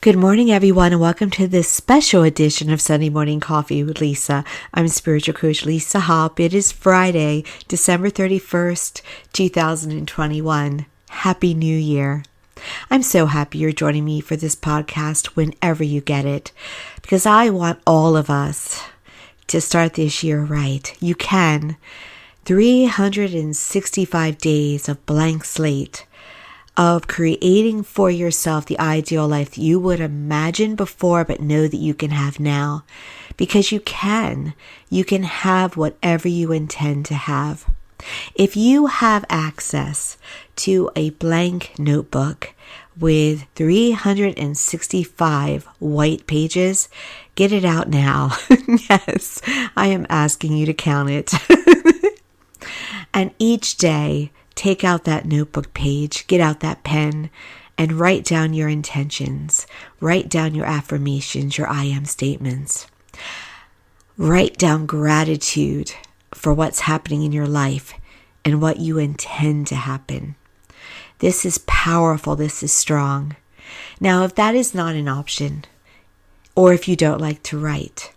Good morning, everyone, and welcome to this special edition of Sunday Morning Coffee with Lisa. I'm spiritual coach Lisa Hopp. It is Friday, December 31st, 2021. Happy New Year. I'm so happy you're joining me for this podcast whenever you get it, because I want all of us to start this year right. You can. 365 days of blank slate, of creating for yourself the ideal life that you would imagine before but know that you can have now. Because you can. You can have whatever you intend to have. If you have access to a blank notebook with 365 white pages, get it out now. Yes, I am asking you to count it. And each day, take out that notebook page, get out that pen, and write down your intentions. Write down your affirmations, your I am statements. Write down gratitude for what's happening in your life and what you intend to happen. This is powerful. This is strong. Now, if that is not an option, or if you don't like to write,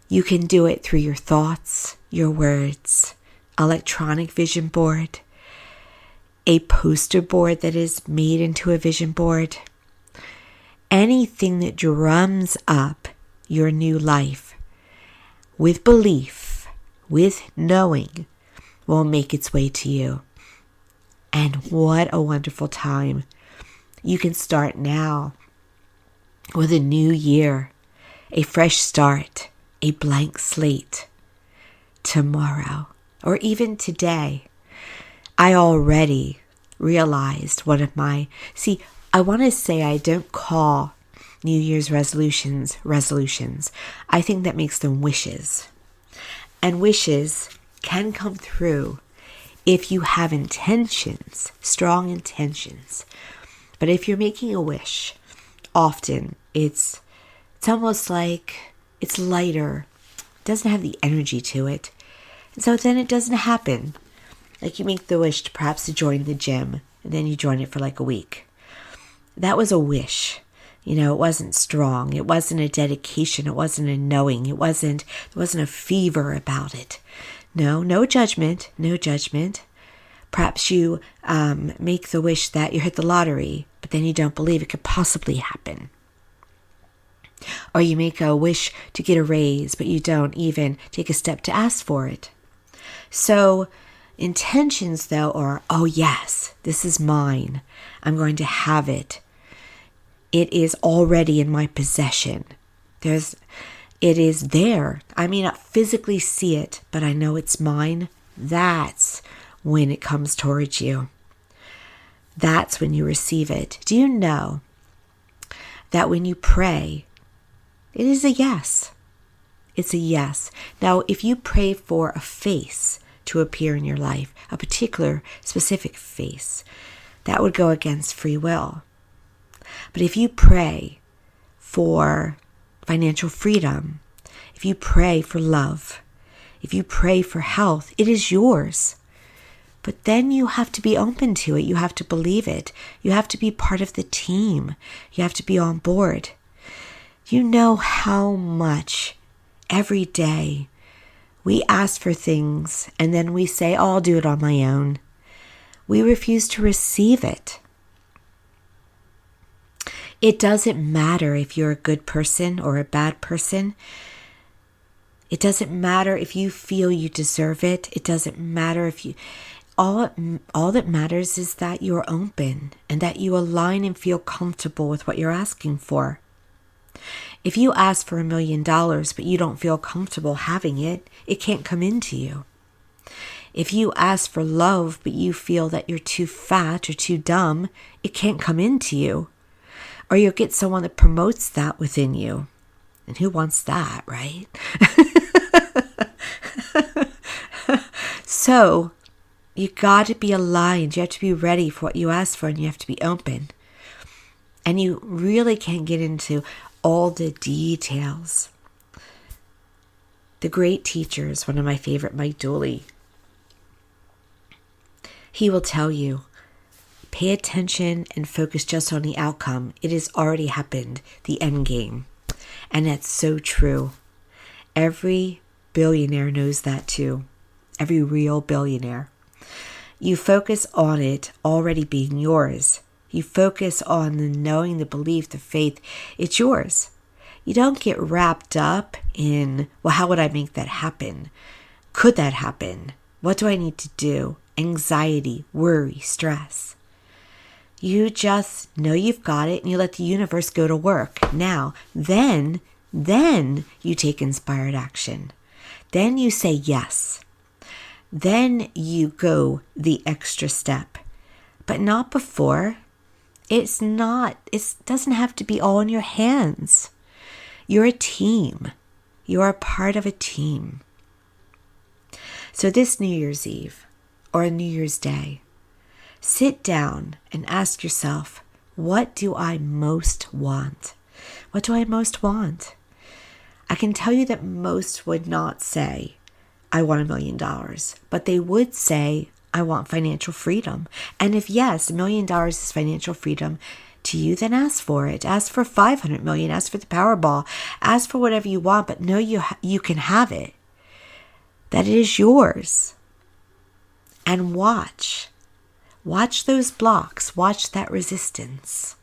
you can do it through your thoughts, your words, electronic vision board, a poster board that is made into a vision board. Anything that drums up your new life with belief, with knowing, will make its way to you. And what a wonderful time. You can start now with a new year, a fresh start, a blank slate. Tomorrow, or even today, I already realized one of my... I want to say I don't call New Year's resolutions. I think that makes them wishes. And wishes can come through if you have intentions, strong intentions. But if you're making a wish, often it's almost like it's lighter. It doesn't have the energy to it. And so then it doesn't happen. Like you make the wish perhaps to join the gym, and then you join it for like a week. That was a wish. It wasn't strong. It wasn't a dedication. It wasn't a knowing. There wasn't a fever about it. No judgment. Perhaps you make the wish that you hit the lottery, but then you don't believe it could possibly happen. Or you make a wish to get a raise, but you don't even take a step to ask for it. So intentions, though, are, oh yes, this is mine. I'm going to have it. It is already in my possession. It is there. I may not physically see it, but I know it's mine. That's when it comes towards you. That's when you receive it. Do you know that when you pray, it is a yes? It's a yes. Now, if you pray for a face to appear in your life, a particular specific face, that would go against free will. But if you pray for financial freedom, if you pray for love, if you pray for health, it is yours. But then you have to be open to it. You have to believe it. You have to be part of the team. You have to be on board. You know how much every day we ask for things and then we say, oh, I'll do it on my own. We refuse to receive it. It doesn't matter if you're a good person or a bad person. It doesn't matter if you feel you deserve it. It doesn't matter if you... All that matters is that you're open and that you align and feel comfortable with what you're asking for. If you ask for $1 million, but you don't feel comfortable having it, it can't come into you. If you ask for love, but you feel that you're too fat or too dumb, it can't come into you. Or you'll get someone that promotes that within you. And who wants that, right? So, you got to be aligned. You have to be ready for what you ask for, and you have to be open. And you really can't get into all the details. The great teachers, one of my favorite, Mike Dooley, he will tell you, Pay attention and focus just on the outcome. It has already happened, the end game. And that's so true. Every billionaire knows that too. Every real billionaire. You focus on it already being yours. You focus on the knowing, the belief, the faith. It's yours. You don't get wrapped up in, well, how would I make that happen? Could that happen? What do I need to do? Anxiety, worry, stress. You just know you've got it and you let the universe go to work. Now, then you take inspired action. Then you say yes. Then you go the extra step, but not before. It doesn't have to be all in your hands. You're a team. You are a part of a team. So this New Year's Eve or New Year's Day, sit down and ask yourself, what do I most want? What do I most want? I can tell you that most would not say, I want $1 million, but they would say, I want financial freedom. And if yes, $1 million is financial freedom to you, then ask for it. Ask for 500 million, ask for the Powerball, ask for whatever you want, but know you can have it. That it is yours. And watch those blocks, watch that resistance.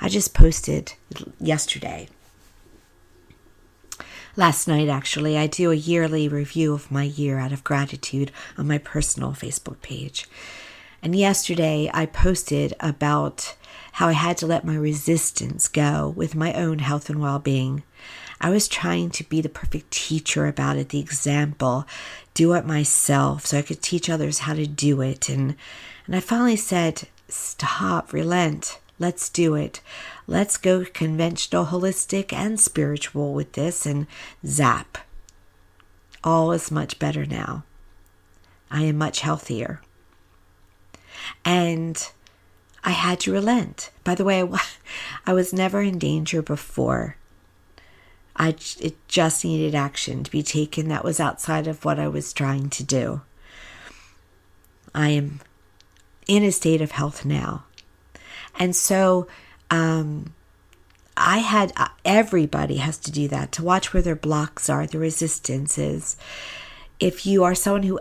I just posted yesterday. Last night, actually, I do a yearly review of my year out of gratitude on my personal Facebook page. And yesterday, I posted about how I had to let my resistance go with my own health and well-being. I was trying to be the perfect teacher about it, the example, do it myself so I could teach others how to do it. And I finally said, stop, relent. Let's do it. Let's go conventional, holistic, and spiritual with this, and zap. All is much better now. I am much healthier. And I had to relent. By the way, I was never in danger before. It just needed action to be taken that was outside of what I was trying to do. I am in a state of health now. And so everybody has to do that, to watch where their blocks are, the resistances. If you are someone who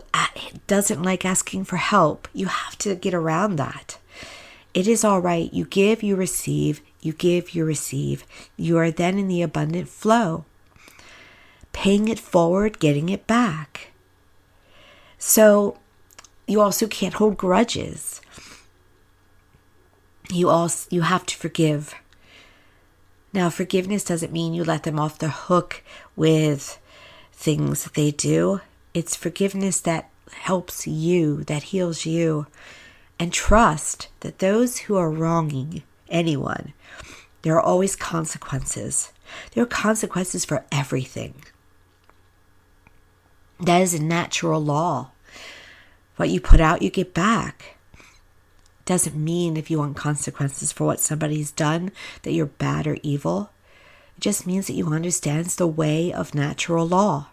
doesn't like asking for help, you have to get around that. It is all right. You give, you receive. You give, you receive. You are then in the abundant flow, paying it forward, getting it back. So you also can't hold grudges. You have to forgive. Now, forgiveness doesn't mean you let them off the hook with things that they do. It's forgiveness that helps you, that heals you. And trust that those who are wronging anyone, there are always consequences. There are consequences for everything. That is a natural law. What you put out, you get back. Doesn't mean if you want consequences for what somebody's done that you're bad or evil. It just means that you understand it's the way of natural law.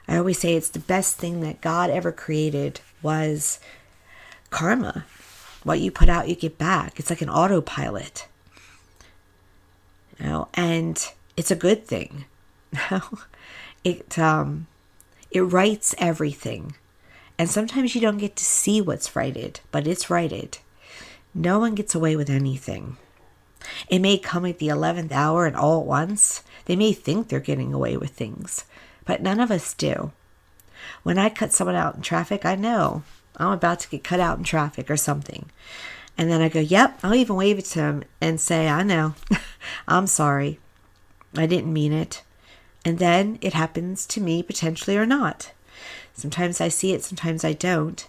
I always say it's the best thing that God ever created was karma. What you put out, you get back. It's like an autopilot. And it's a good thing. It rights everything. And sometimes you don't get to see what's righted, but it's righted. No one gets away with anything. It may come at the 11th hour and all at once. They may think they're getting away with things, but none of us do. When I cut someone out in traffic, I know I'm about to get cut out in traffic or something. And then I go, yep, I'll even wave it to them and say, I know, I'm sorry. I didn't mean it. And then it happens to me potentially or not. Sometimes I see it, sometimes I don't.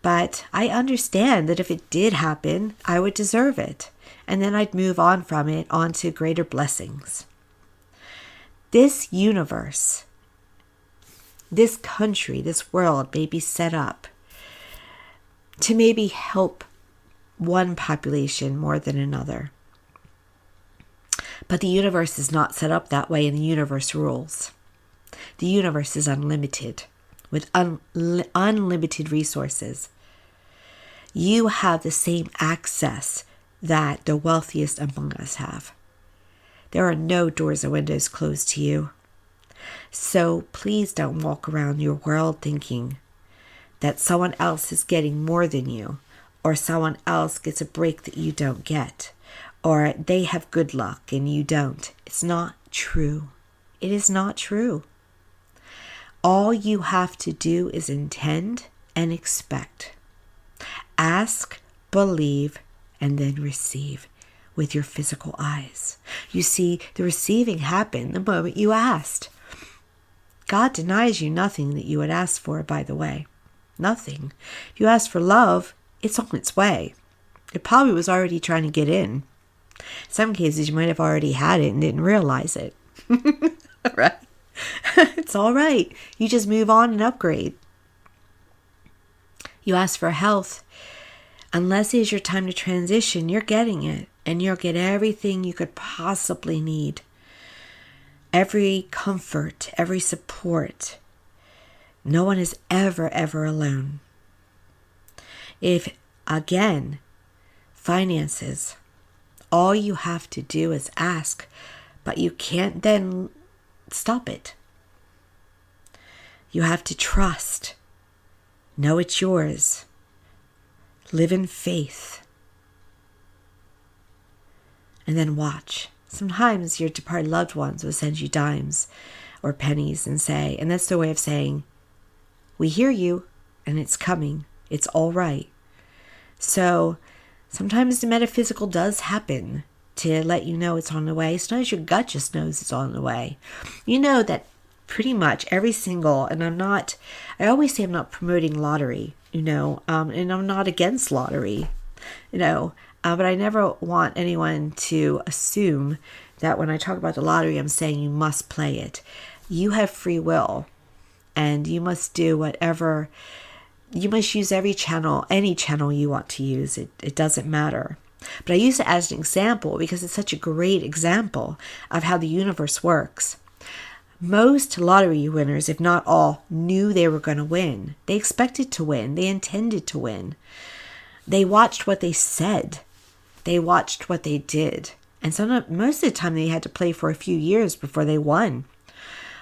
But I understand that if it did happen, I would deserve it. And then I'd move on from it onto greater blessings. This universe, this country, this world may be set up to maybe help one population more than another. But the universe is not set up that way, and the universe rules. The universe is unlimited, with unlimited resources. You have the same access that the wealthiest among us have. There are no doors or windows closed to you. So please don't walk around your world thinking that someone else is getting more than you, or someone else gets a break that you don't get, or they have good luck and you don't. It's not true. It is not true. All you have to do is intend and expect. Ask, believe, and then receive with your physical eyes. You see, the receiving happened the moment you asked. God denies you nothing that you would ask for, by the way. Nothing. If you ask for love, it's on its way. It probably was already trying to get in. In some cases, you might have already had it and didn't realize it. Right? It's all right. You just move on and upgrade. You ask for health. Unless it's your time to transition, you're getting it. And you'll get everything you could possibly need. Every comfort, every support. No one is ever alone. If, again, finances, all you have to do is ask, but you can't then stop it. You have to trust. Know it's yours. Live in faith. And then watch. Sometimes your departed loved ones will send you dimes or pennies and say, and that's their way of saying, we hear you and it's coming. It's all right. So sometimes the metaphysical does happen to let you know it's on the way. Sometimes your gut just knows it's on the way. You know that pretty much every single, and I always say I'm not promoting lottery, and I'm not against lottery, but I never want anyone to assume that when I talk about the lottery, I'm saying you must play it. You have free will, and you must do whatever. You must use every channel, any channel you want to use. It doesn't matter. But I use it as an example because it's such a great example of how the universe works. Most lottery winners, if not all, knew they were going to win. They expected to win. They intended to win. They watched what they said. They watched what they did. And most of the time they had to play for a few years before they won.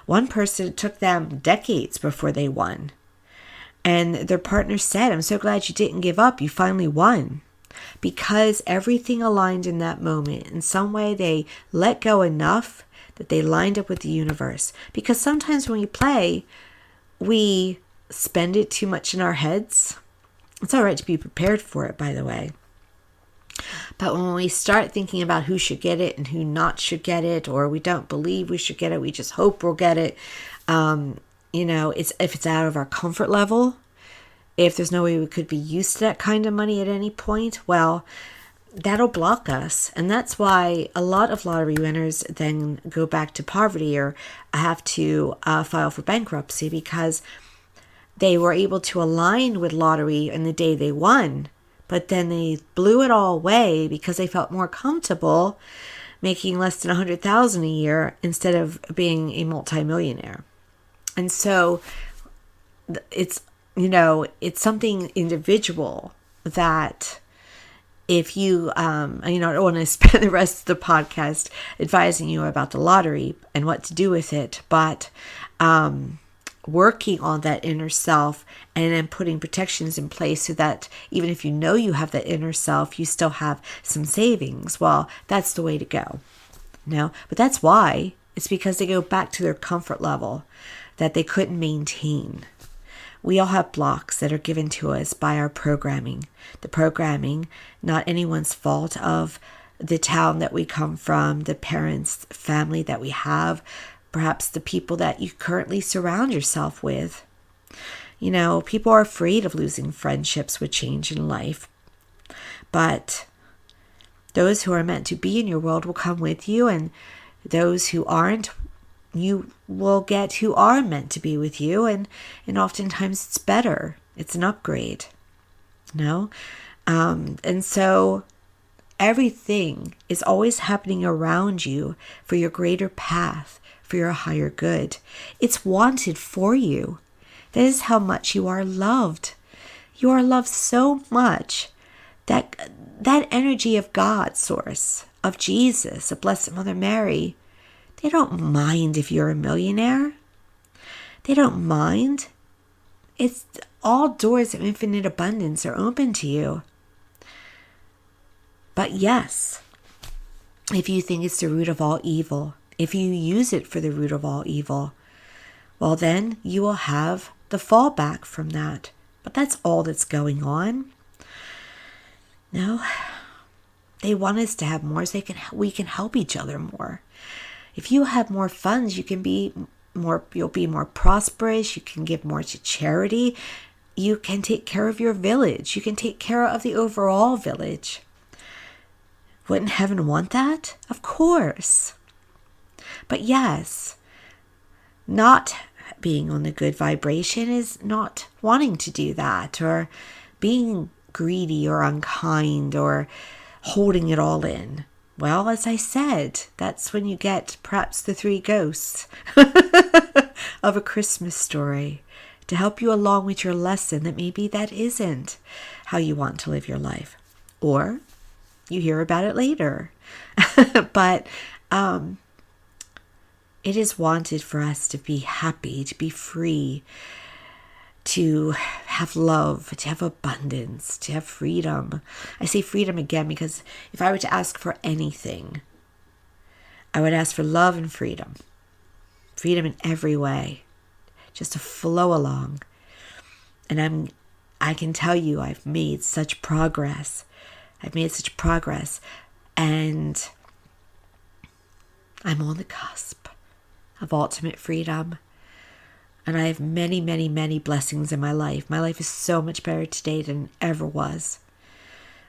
One person, it took them decades before they won. And their partner said, I'm so glad you didn't give up. You finally won. Because everything aligned in that moment. In some way they let go enough that they lined up with the universe. Because sometimes when we play, we spend it too much in our heads. It's all right to be prepared for it, by the way. But when we start thinking about who should get it and who not should get it, or we don't believe we should get it, we just hope we'll get it. If it's out of our comfort level, if there's no way we could be used to that kind of money at any point, well, that'll block us. And that's why a lot of lottery winners then go back to poverty or have to file for bankruptcy because they were able to align with lottery in the day they won, but then they blew it all away because they felt more comfortable making less than $100,000 a year instead of being a multimillionaire. And so it's something individual that if you, I don't want to spend the rest of the podcast advising you about the lottery and what to do with it, but working on that inner self and then putting protections in place so that even if you know you have that inner self, you still have some savings. Well, that's the way to go. But that's why. It's because they go back to their comfort level that they couldn't maintain. We all have blocks that are given to us by our programming. The programming, not anyone's fault, of the town that we come from, the parents, family that we have, perhaps the people that you currently surround yourself with. People are afraid of losing friendships with change in life. But those who are meant to be in your world will come with you, and those who aren't, you will get who are meant to be with you, and oftentimes it's better. It's an upgrade. And so everything is always happening around you for your greater path, for your higher good. It's wanted for you. That is how much you are loved. You are loved so much that that energy of God source, of Jesus, of Blessed Mother Mary, they don't mind if you're a millionaire. They don't mind. It's all doors of infinite abundance are open to you. But yes, if you think it's the root of all evil, if you use it for the root of all evil, well then you will have the fallback from that. But that's all that's going on. No, they want us to have more so we can help each other more. If you have more funds, you'll be more prosperous, you can give more to charity, you can take care of your village, you can take care of the overall village. Wouldn't heaven want that? Of course. But yes, not being on the good vibration is not wanting to do that, or being greedy or unkind or holding it all in. Well, as I said, that's when you get perhaps the 3 ghosts of A Christmas Story to help you along with your lesson that maybe that isn't how you want to live your life. Or you hear about it later. But it is wanted for us to be happy, to be free, to have love, to have abundance, to have freedom. I say freedom again because if I were to ask for anything, I would ask for love and freedom. Freedom in every way, just to flow along. And I can tell you I've made such progress. And I'm on the cusp of ultimate freedom. And I have many, many, many blessings in my life. My life is so much better today than it ever was.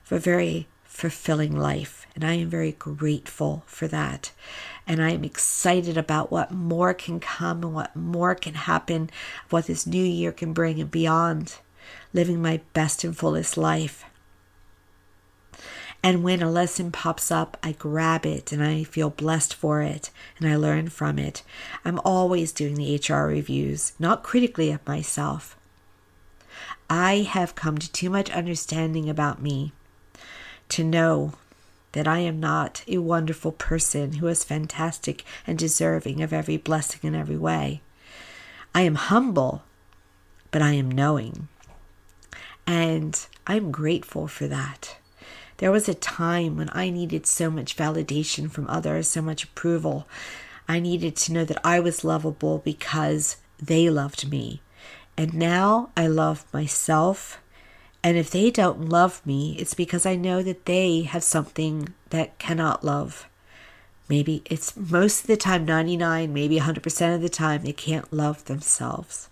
For a very fulfilling life. And I am very grateful for that. And I am excited about what more can come and what more can happen, what this new year can bring and beyond. Living my best and fullest life. And when a lesson pops up, I grab it and I feel blessed for it and I learn from it. I'm always doing the HR reviews, not critically of myself. I have come to too much understanding about me to know that I am not a wonderful person who is fantastic and deserving of every blessing in every way. I am humble, but I am knowing. And I'm grateful for that. There was a time when I needed so much validation from others, so much approval. I needed to know that I was lovable because they loved me. And now I love myself. And if they don't love me, it's because I know that they have something that cannot love. Maybe it's most of the time, 99, maybe 100% of the time, they can't love themselves.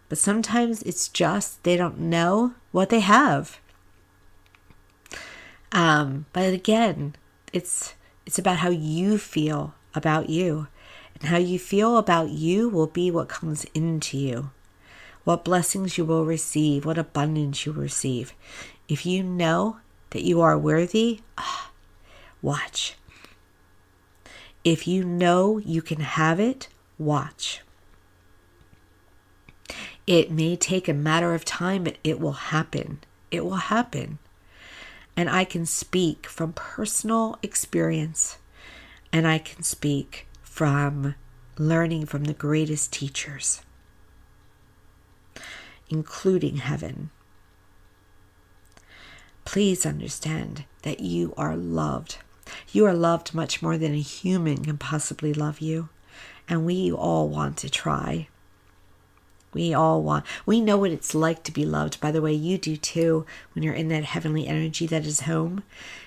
But sometimes it's just they don't know what they have. But again, it's about how you feel about you. And how you feel about you will be what comes into you. What blessings you will receive, what abundance you will receive. If you know that you are worthy, watch. If you know you can have it, watch. It may take a matter of time, but it will happen. It will happen. And I can speak from personal experience. And I can speak from learning from the greatest teachers, including heaven. Please understand that you are loved. You are loved much more than a human can possibly love you. And we all want to try. We know what it's like to be loved. By the way, you do too. When you're in that heavenly energy that is home,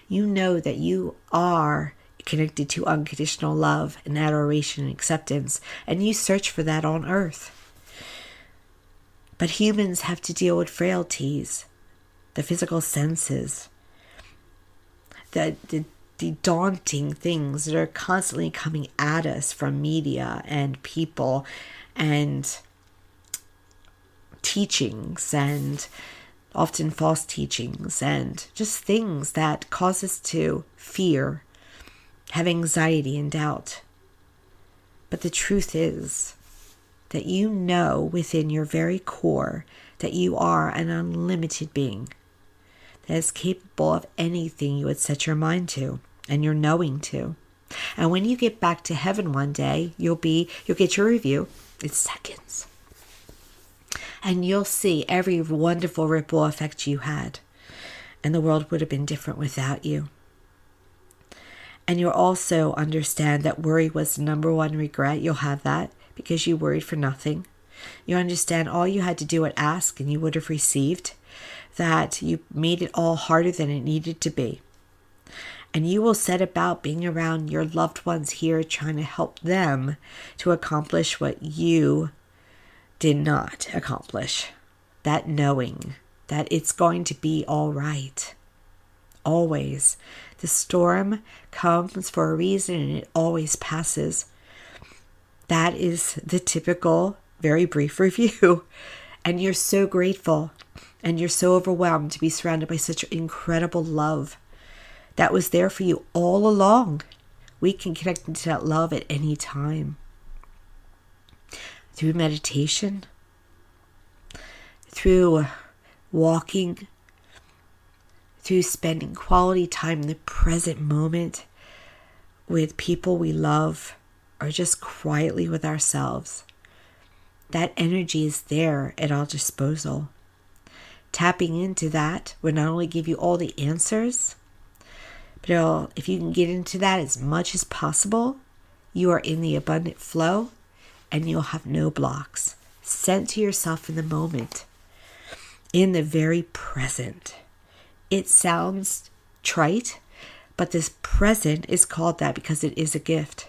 you know that you are connected to unconditional love and adoration and acceptance. And you search for that on earth. But humans have to deal with frailties, the physical senses, the daunting things that are constantly coming at us from media and people and teachings and often false teachings and just things that cause us to fear, have anxiety and doubt. But the truth is that you know within your very core that you are an unlimited being that is capable of anything you would set your mind to and your knowing to. And when you get back to heaven one day, you'll get your review. It's seconds. And you'll see every wonderful ripple effect you had. And the world would have been different without you. And you'll also understand that worry was the number one regret. You'll have that because you worried for nothing. You understand all you had to do was ask and you would have received. That you made it all harder than it needed to be. And you will set about being around your loved ones here, trying to help them to accomplish what you did not accomplish. That knowing that it's going to be all right. Always. The storm comes for a reason and it always passes. That is the typical, very brief review. And you're so grateful and you're so overwhelmed to be surrounded by such incredible love that was there for you all along. We can connect into that love at any time. Through meditation, through walking, through spending quality time in the present moment with people we love, or just quietly with ourselves. That energy is there at our disposal. Tapping into that will not only give you all the answers, but if you can get into that as much as possible, you are in the abundant flow and you'll have no blocks. Sent to yourself in the moment, in the very present. It sounds trite, but this present is called that because it is a gift.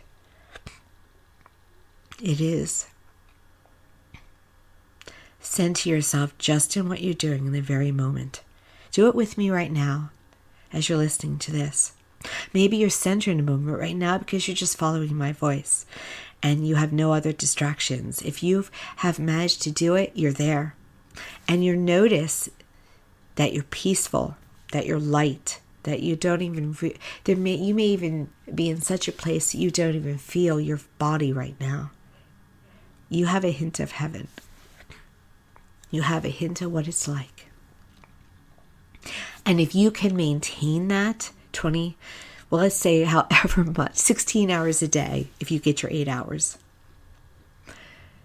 It is. Send to yourself just in what you're doing in the very moment. Do it with me right now as you're listening to this. Maybe you're centered in a moment right now because you're just following my voice and you have no other distractions. If you have managed to do it, you're there. And you notice that you're peaceful, that you're light, that you don't even, you may even be in such a place that you don't even feel your body right now. You have a hint of heaven. You have a hint of what it's like. And if you can maintain that 16 hours a day, if you get your 8 hours.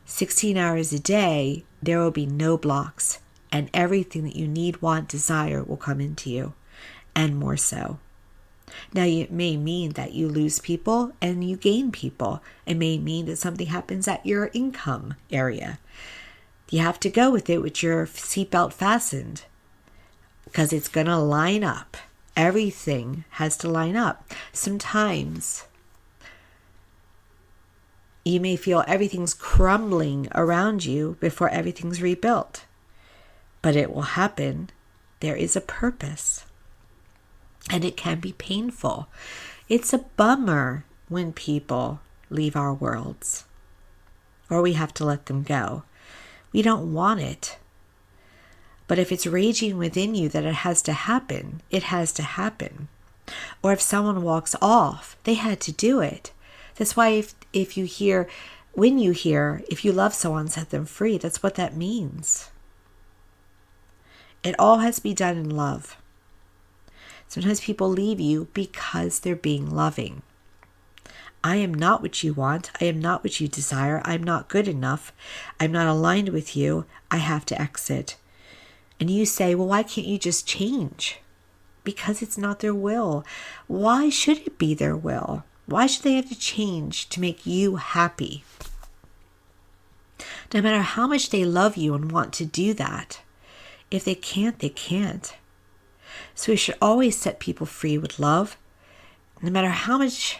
16 hours a day, there will be no blocks. And everything that you need, want, desire will come into you. And more so. Now, it may mean that you lose people and you gain people. It may mean that something happens at your income area. You have to go with it with your seatbelt fastened because it's going to line up. Everything has to line up. Sometimes you may feel everything's crumbling around you before everything's rebuilt. But it will happen. There is a purpose. And it can be painful. It's a bummer when people leave our worlds. Or we have to let them go. We don't want it. But if it's raging within you that it has to happen, it has to happen. Or if someone walks off, they had to do it. That's why if you love someone, set them free, that's what that means. It all has to be done in love. Sometimes people leave you because they're being loving. I am not what you want. I am not what you desire. I'm not good enough. I'm not aligned with you. I have to exit. And you say, well, why can't you just change? Because it's not their will. Why should it be their will? Why should they have to change to make you happy? No matter how much they love you and want to do that, if they can't, they can't. So we should always set people free with love, no matter how much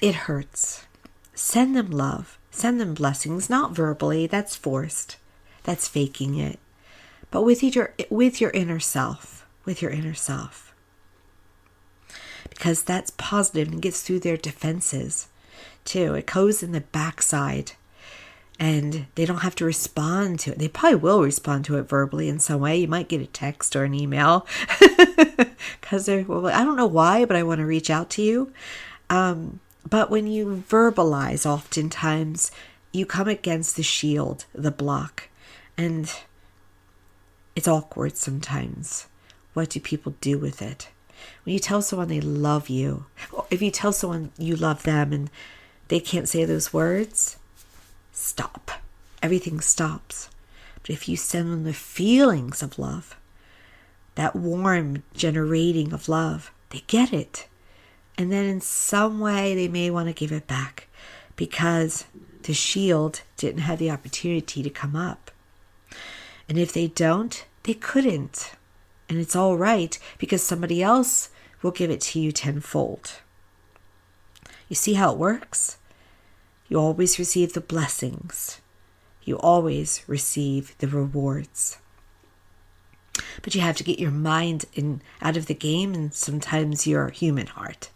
it hurts. Send them love. Send them blessings, not verbally. That's forced. That's faking it. But with your inner self. With your inner self. Because that's positive and gets through their defenses too. It goes in the backside. And they don't have to respond to it. They probably will respond to it verbally in some way. You might get a text or an email. Because I don't know why, but I want to reach out to you. But when you verbalize, oftentimes, you come against the shield, the block. And It's awkward sometimes. What do people do with it? When you tell someone they love you, or if you tell someone you love them and they can't say those words, stop. Everything stops. But if you send them the feelings of love, that warm generating of love, they get it. And then in some way they may want to give it back because the shield didn't have the opportunity to come up. And if they don't, they couldn't. And it's all right because somebody else will give it to you tenfold. You see how it works? You always receive the blessings. You always receive the rewards. But you have to get your mind out of the game, and sometimes your human heart.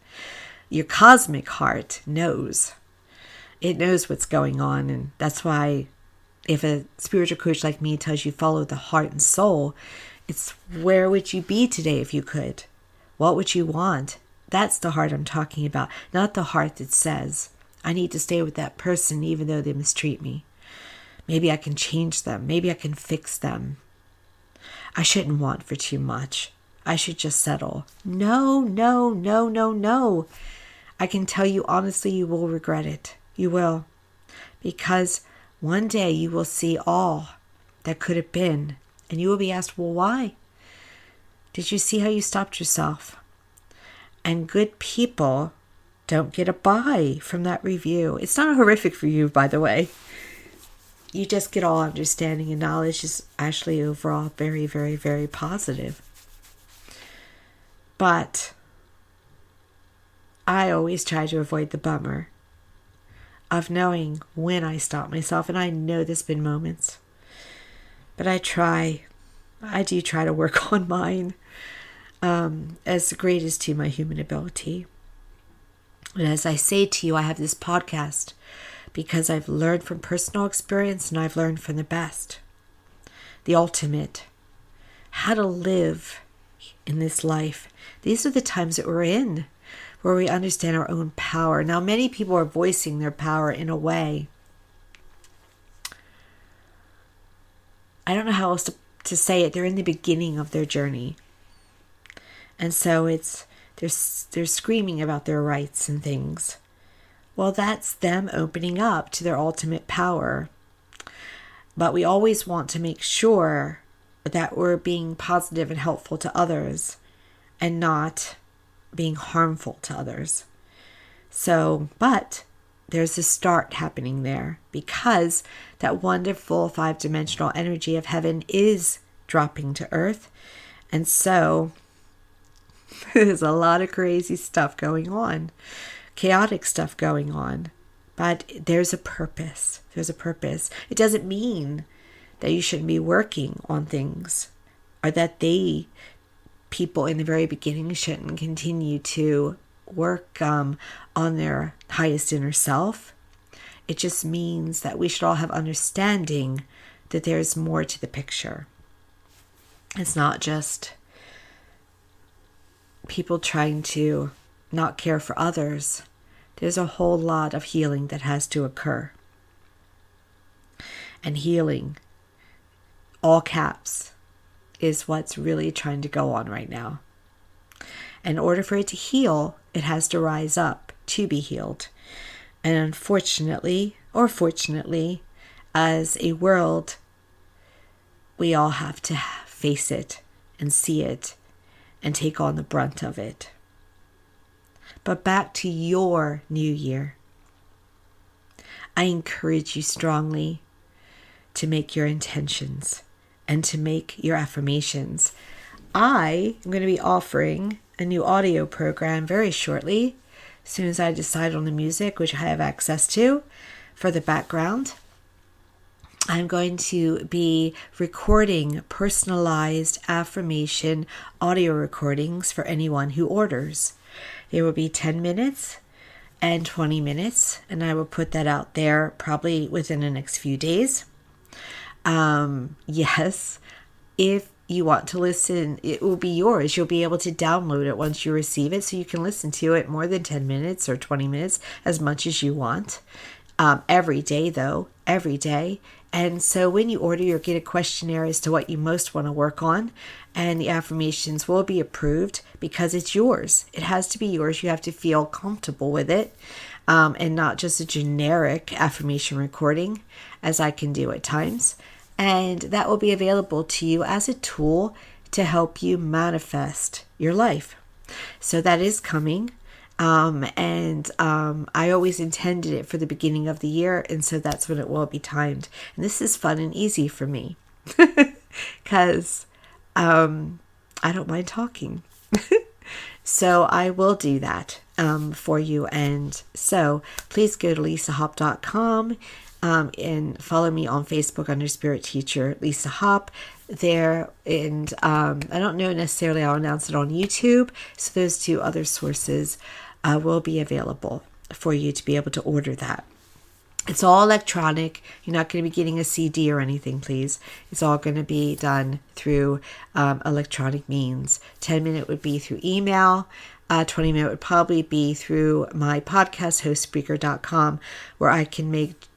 Your cosmic heart knows. It knows what's going on, and that's why if a spiritual coach like me tells you follow the heart and soul, it's where would you be today if you could? What would you want? That's the heart I'm talking about, not the heart that says, I need to stay with that person even though they mistreat me. Maybe I can change them. Maybe I can fix them. I shouldn't want for too much. I should just settle. No, no, no, no, no. I can tell you honestly, you will regret it. You will. Because one day you will see all that could have been. And you will be asked, well, why? Did you see how you stopped yourself? And good people don't get a buy from that review. It's not horrific for you, by the way. You just get all understanding, and knowledge is actually overall very, very, very positive. But I always try to avoid the bummer of knowing when I stop myself. And I know there's been moments. But I do try to work on mine as great as to my human ability. And as I say to you, I have this podcast because I've learned from personal experience and I've learned from the best. The ultimate. How to live in this life. These are the times that we're in where we understand our own power. Now, many people are voicing their power in a way. I don't know how else to say it. They're in the beginning of their journey. And so they're screaming about their rights and things. Well, that's them opening up to their ultimate power. But we always want to make sure that we're being positive and helpful to others and not being harmful to others. So, but there's a start happening there because that wonderful 5-dimensional energy of heaven is dropping to earth. And so there's a lot of crazy stuff going on, chaotic stuff going on, but there's a purpose. There's a purpose. It doesn't mean that you shouldn't be working on things or that people in the very beginning shouldn't continue to work on their highest inner self. It just means that we should all have understanding that there's more to the picture. It's not just people trying to not care for others. There's a whole lot of healing that has to occur. And healing, all caps, is what's really trying to go on right now. In order for it to heal, it has to rise up to be healed. And unfortunately, or fortunately, as a world, we all have to face it and see it and take on the brunt of it. But back to your new year. I encourage you strongly to make your intentions and to make your affirmations. I am going to be offering a new audio program very shortly, as soon as I decide on the music, which I have access to for the background. I'm going to be recording personalized affirmation audio recordings for anyone who orders. There will be 10 minutes and 20 minutes, and I will put that out there probably within the next few days. Yes, if you want to listen, it will be yours. You'll be able to download it once you receive it, so you can listen to it more than 10 minutes or 20 minutes, as much as you want. Every day, though, every day. And so when you order, you'll get a questionnaire as to what you most want to work on. And the affirmations will be approved because it's yours. It has to be yours. You have to feel comfortable with it, and not just a generic affirmation recording, as I can do at times. And that will be available to you as a tool to help you manifest your life. So that is coming. I always intended it for the beginning of the year. And so that's when it will be timed. And this is fun and easy for me because I don't mind talking. So I will do that for you. And so please go to lisahop.com and follow me on Facebook under Spirit Teacher Lisa Hop there. And I don't know necessarily I'll announce it on YouTube. So those two other sources will be available for you to be able to order that. It's all electronic. You're not going to be getting a CD or anything, please. It's all going to be done through electronic means. 10-minute would be through email. 20-minute would probably be through my podcast host, Spreaker.com, where I can make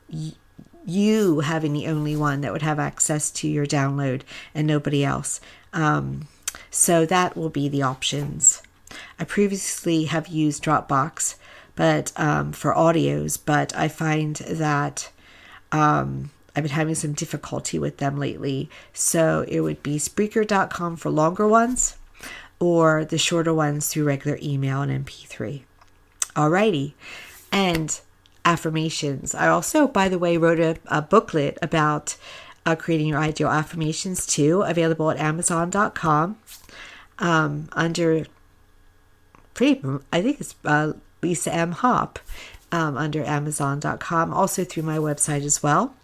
you having the only one that would have access to your download and nobody else. So that will be the options. I previously have used Dropbox, but for audios, but I find that I've been having some difficulty with them lately. So it would be Spreaker.com for longer ones, or the shorter ones through regular email and MP3. Alrighty. And affirmations. I also, by the way, wrote a booklet about creating your ideal affirmations too, available at Amazon.com under I think it's Lisa M. Hop under Amazon.com, also through my website as well,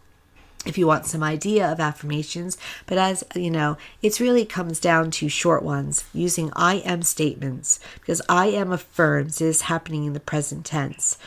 if you want some idea of affirmations. But as you know, it really comes down to short ones using I am statements, because I am affirms it is happening in the present tense.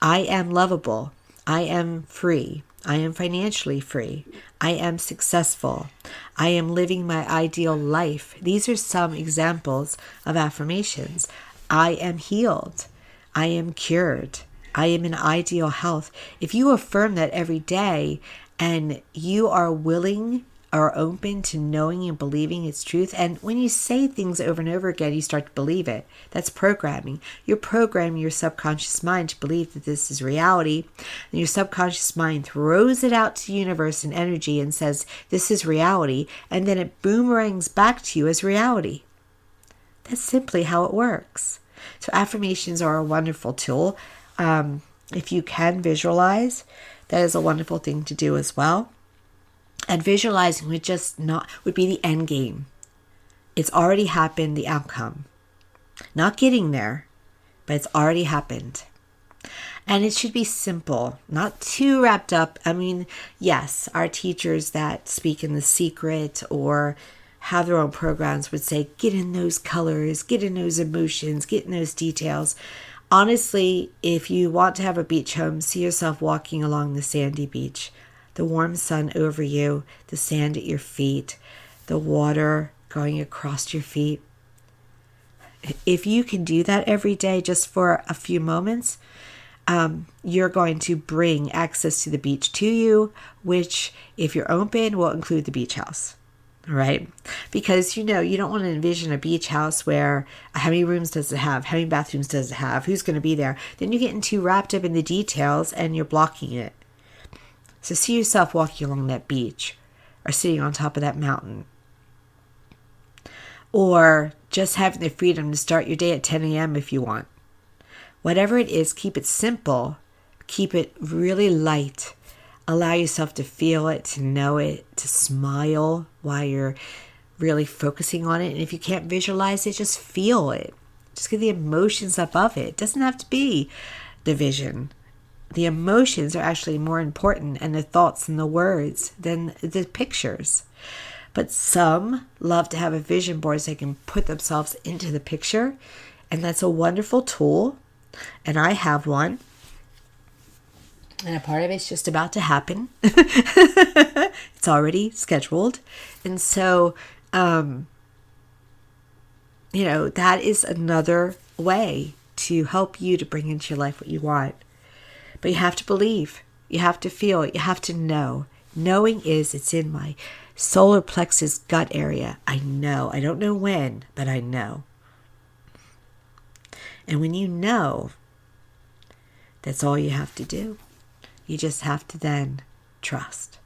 I am lovable. I am free. I am financially free. I am successful. I am living my ideal life. These are some examples of affirmations. I am healed. I am cured. I am in ideal health. If you affirm that every day and you are willing or open to knowing and believing its truth, and when you say things over and over again, you start to believe it. That's programming. You're programming your subconscious mind to believe that this is reality. And your subconscious mind throws it out to the universe in energy and says, this is reality. And then it boomerangs back to you as reality. That's simply how it works. So affirmations are a wonderful tool. If you can visualize, that is a wonderful thing to do as well. And visualizing would be the end game. It's already happened, the outcome. Not getting there, but it's already happened. And it should be simple, not too wrapped up. I mean, yes, our teachers that speak in The Secret or have their own programs would say, get in those colors, get in those emotions, get in those details. Honestly, if you want to have a beach home, see yourself walking along the sandy beach. The warm sun over you, the sand at your feet, the water going across your feet. If you can do that every day just for a few moments, you're going to bring access to the beach to you, which, if you're open, will include the beach house. All right? Because, you don't want to envision a beach house where how many rooms does it have? How many bathrooms does it have? Who's going to be there? Then you're getting too wrapped up in the details and you're blocking it. So see yourself walking along that beach or sitting on top of that mountain. Or just having the freedom to start your day at 10 a.m. if you want. Whatever it is, keep it simple. Keep it really light. Allow yourself to feel it, to know it, to smile while you're really focusing on it. And if you can't visualize it, just feel it. Just get the emotions above it. It doesn't have to be the vision. The emotions are actually more important, and the thoughts and the words, than the pictures. But some love to have a vision board so they can put themselves into the picture. And that's a wonderful tool. And I have one. And a part of it's just about to happen. It's already scheduled. And so, that is another way to help you to bring into your life what you want. But you have to believe. You have to feel. You have to know. Knowing is it's in my solar plexus gut area. I know. I don't know when, but I know. And when you know, that's all you have to do. You just have to then trust.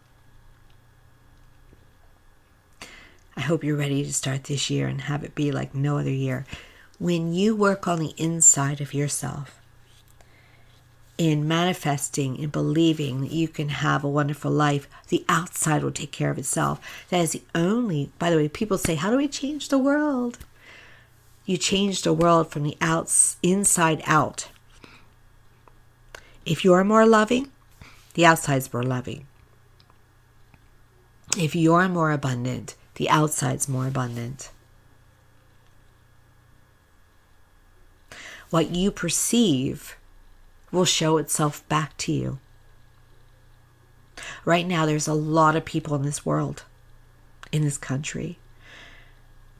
I hope you're ready to start this year and have it be like no other year. When you work on the inside of yourself, in manifesting and believing that you can have a wonderful life, the outside will take care of itself. That is the only, by the way, people say, how do we change the world? You change the world from the inside out. If you're more loving, the outside's more loving. If you're more abundant, the outside's more abundant. What you perceive will show itself back to you. Right now, there's a lot of people in this world, in this country,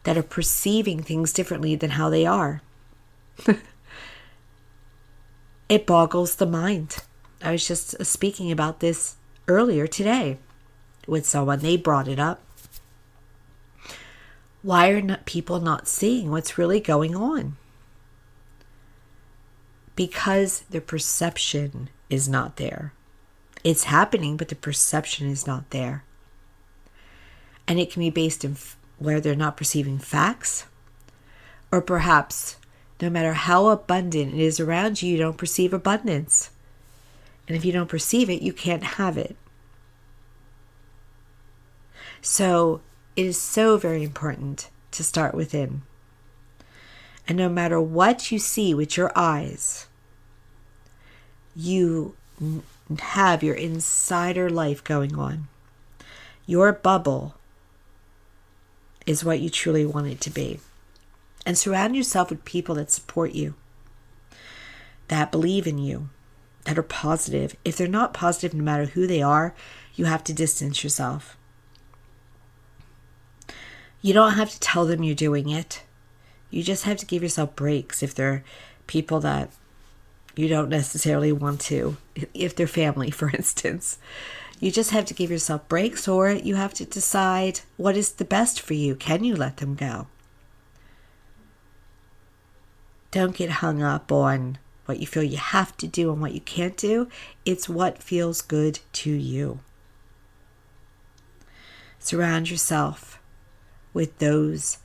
that are perceiving things differently than how they are. It boggles the mind. I was just speaking about this earlier today with someone. They brought it up. Why are people not seeing what's really going on? Because the perception is not there. It's happening, but the perception is not there. And it can be based in where they're not perceiving facts, or perhaps no matter how abundant it is around you, you don't perceive abundance. And if you don't perceive it, you can't have it. So it is so very important to start within. And no matter what you see with your eyes, you have your insider life going on. Your bubble is what you truly want it to be. And surround yourself with people that support you, that believe in you, that are positive. If they're not positive, no matter who they are, you have to distance yourself. You don't have to tell them you're doing it. You just have to give yourself breaks if they're people that you don't necessarily want to, if they're family, for instance. You just have to give yourself breaks, or you have to decide what is the best for you. Can you let them go? Don't get hung up on what you feel you have to do and what you can't do. It's what feels good to you. Surround yourself with those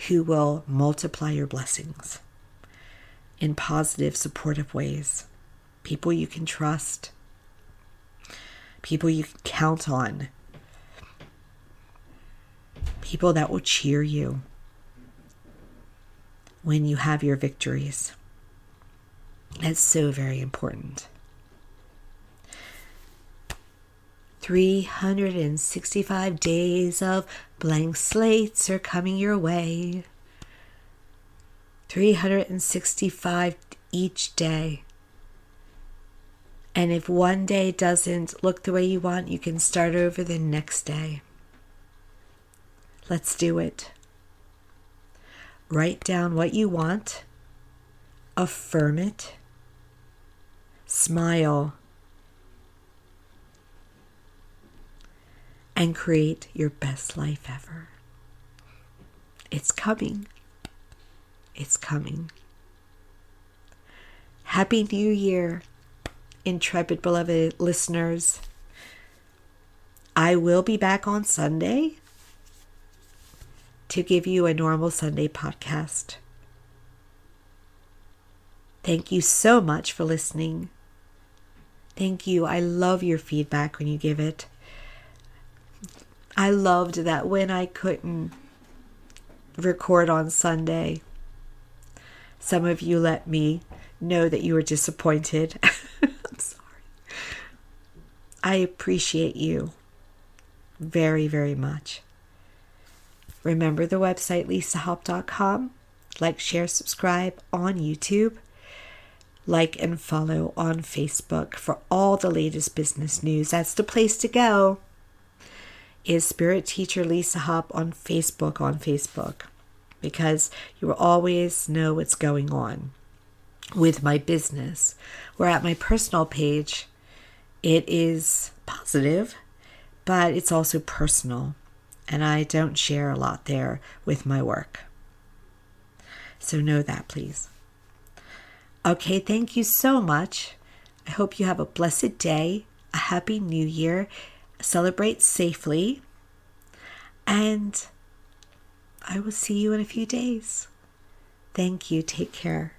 who will multiply your blessings in positive, supportive ways. People you can trust. People you can count on. People that will cheer you when you have your victories. That's so very important. 365 days of blank slates are coming your way. 365 each day. And if one day doesn't look the way you want, you can start over the next day. Let's do it. Write down what you want. Affirm it. Smile. And create your best life ever. It's coming. It's coming. Happy New Year, intrepid beloved listeners. I will be back on Sunday to give you a normal Sunday podcast. Thank you so much for listening. Thank you. I love your feedback when you give it. I loved that when I couldn't record on Sunday, some of you let me know that you were disappointed. I'm sorry. I appreciate you very, very much. Remember the website, lisahop.com. Like, share, subscribe on YouTube. Like and follow on Facebook for all the latest business news. That's the place to go. Is Spirit Teacher Lisa Hop on Facebook, because you will always know what's going on with my business. Where at my personal page, it is positive, but it's also personal, and I don't share a lot there with my work. So know that, please. Okay, thank you so much. I hope you have a blessed day, a happy new year, celebrate safely, and I will see you in a few days. Thank you. Take care.